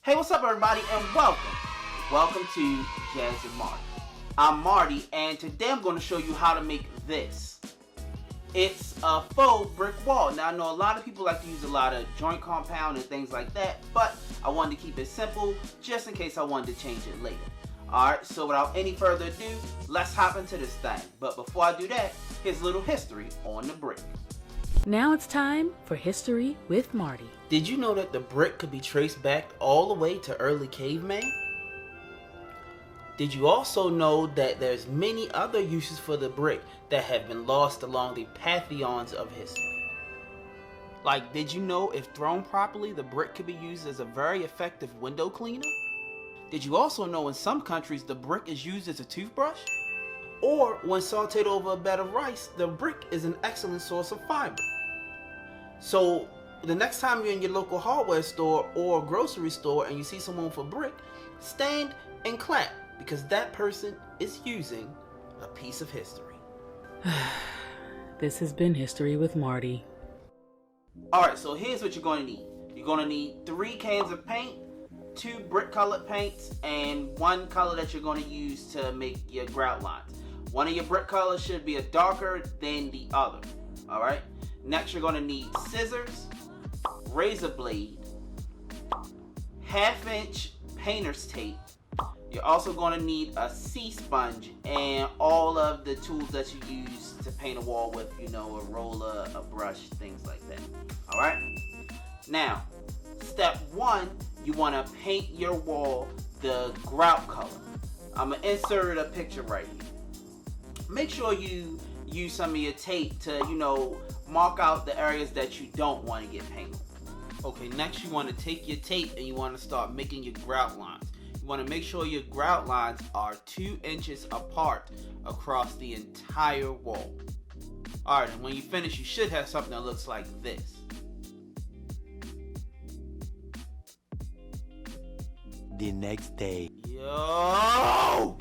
Hey, what's up everybody and welcome. Welcome to Jazz and Marty. I'm Marty and today I'm going to show you how to make this. It's a faux brick wall. Now I know a lot of people like to use a lot of joint compound and things like that, but I wanted to keep it simple just in case I wanted to change it later. Alright, so without any further ado, let's hop into this thing. But before I do that, here's a little history on the brick. Now it's time for History with Marty. Did you know that the brick could be traced back all the way to early caveman? Did you also know that there's many other uses for the brick that have been lost along the pantheons of history? Like, did you know if thrown properly, the brick could be used as a very effective window cleaner? Did you also know in some countries the brick is used as a toothbrush? Or when sauteed over a bed of rice, the brick is an excellent source of fiber. So the next time you're in your local hardware store or grocery store and you see someone with a brick, stand and clap because that person is using a piece of history. This has been History with Marty. Alright, so here's what you're going to need. You're going to need 3 cans of paint, 2 brick colored paints, and 1 color that you're going to use to make your grout lines. One of your brick colors should be darker than the other. Alright? Next, you're going to need scissors, razor blade, 1/2-inch painter's tape. You're also going to need a C-sponge and all of the tools that you use to paint a wall with, you know, a roller, a brush, things like that. Alright? Now, step 1, you want to paint your wall the grout color. I'm going to insert a picture right here. Make sure you use some of your tape to, you know, mark out the areas that you don't want to get painted. Okay, next you want to take your tape and you want to start making your grout lines. You want to make sure your grout lines are 2 inches apart across the entire wall. Alright, and when you finish, you should have something that looks like this. The next day. Yo!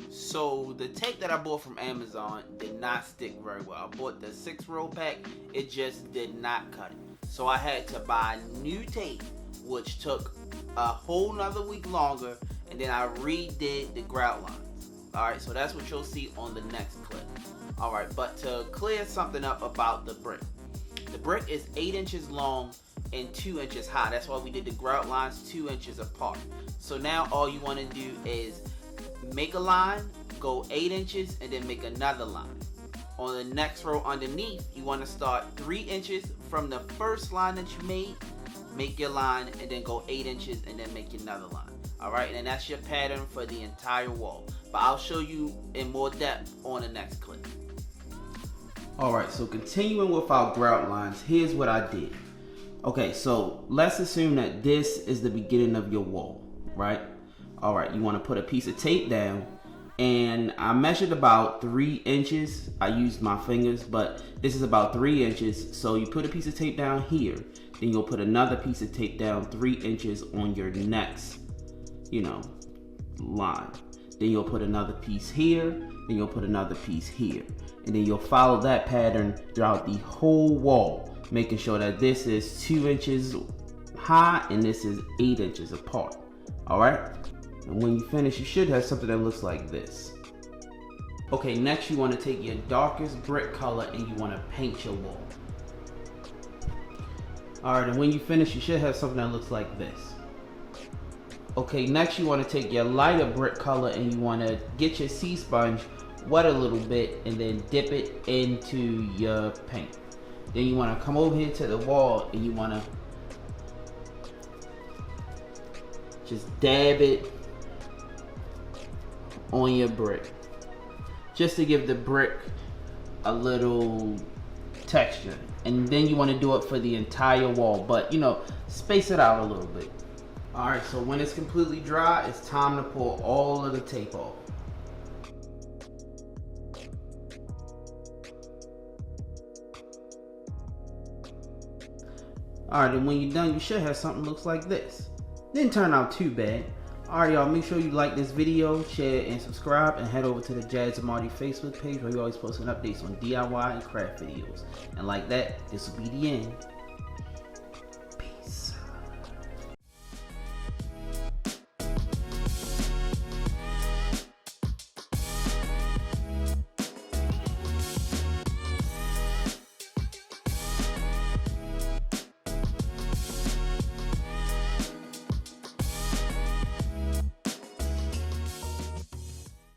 So the tape that I bought from Amazon did not stick very well. I bought the 6-roll pack, it just did not cut it. So I had to buy new tape, which took a whole nother week longer, and then I redid the grout lines. Alright, so that's what you'll see on the next clip. Alright, but to clear something up about the brick. The brick is 8 inches long and 2 inches high. That's why we did the grout lines 2 inches apart. So now all you want to do is make a line, go 8 inches, and then make another line. On the next row underneath, you want to start 3 inches from the first line that you made, make your line, and then go 8 inches and then make another line. Alright, and that's your pattern for the entire wall. But I'll show you in more depth on the next clip. Alright, so continuing with our grout lines, here's what I did. Okay, so let's assume that this is the beginning of your wall, right? Alright, you want to put a piece of tape down, and I measured about 3 inches. I used my fingers, but this is about 3 inches. So you put a piece of tape down here, then you'll put another piece of tape down 3 inches on your next, you know, line. Then you'll put another piece here, then you'll put another piece here. And then you'll follow that pattern throughout the whole wall, making sure that this is 2 inches high and this is 8 inches apart. Alright? And when you finish, you should have something that looks like this. Okay, next you want to take your darkest brick color and you want to paint your wall. Alright, and when you finish, you should have something that looks like this. Okay, next you want to take your lighter brick color and you want to get your C-sponge, wet a little bit, and then dip it into your paint. Then you want to come over here to the wall and you want to just dab it on your brick, just to give the brick a little texture. And then you want to do it for the entire wall, but you know, space it out a little bit. Alright, so when it's completely dry, it's time to pull all of the tape off. Alright, and when you're done, you should have something that looks like this. Didn't turn out too bad. Alright y'all, make sure you like this video, share and subscribe, and head over to the Jazz and Marty Facebook page where we always posting updates on DIY and craft videos. And like that, this will be the end.